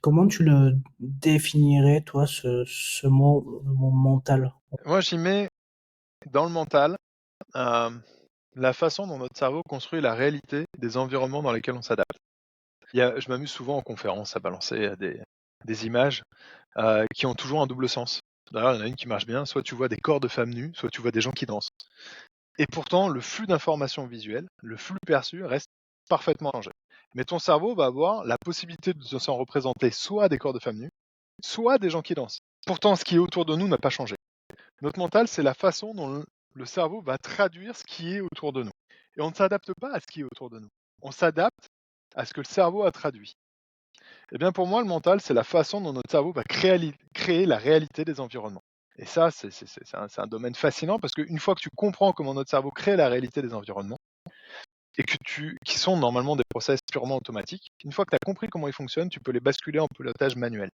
Comment tu le définirais, toi, ce mot, le mot mental? Moi, j'y mets dans le mental, la façon dont notre cerveau construit la réalité des environnements dans lesquels on s'adapte. Je m'amuse souvent en conférence à balancer, des images, qui ont toujours un double sens. D'ailleurs, il y en a une qui marche bien, soit tu vois des corps de femmes nues, soit tu vois des gens qui dansent. Et pourtant, le flux d'informations visuelles, le flux perçu reste parfaitement changé. Mais ton cerveau va avoir la possibilité de s'en représenter soit des corps de femmes nues, soit des gens qui dansent. Pourtant, ce qui est autour de nous n'a pas changé. Notre mental, c'est la façon dont le cerveau va traduire ce qui est autour de nous. Et on ne s'adapte pas à ce qui est autour de nous. On s'adapte à ce que le cerveau a traduit. Eh bien, pour moi, le mental, c'est la façon dont notre cerveau va créer la réalité des environnements. Et ça, c'est un domaine fascinant parce qu'une fois que tu comprends comment notre cerveau crée la réalité des environnements, et qui sont normalement des process purement automatiques, une fois que tu as compris comment ils fonctionnent, tu peux les basculer en pilotage manuel.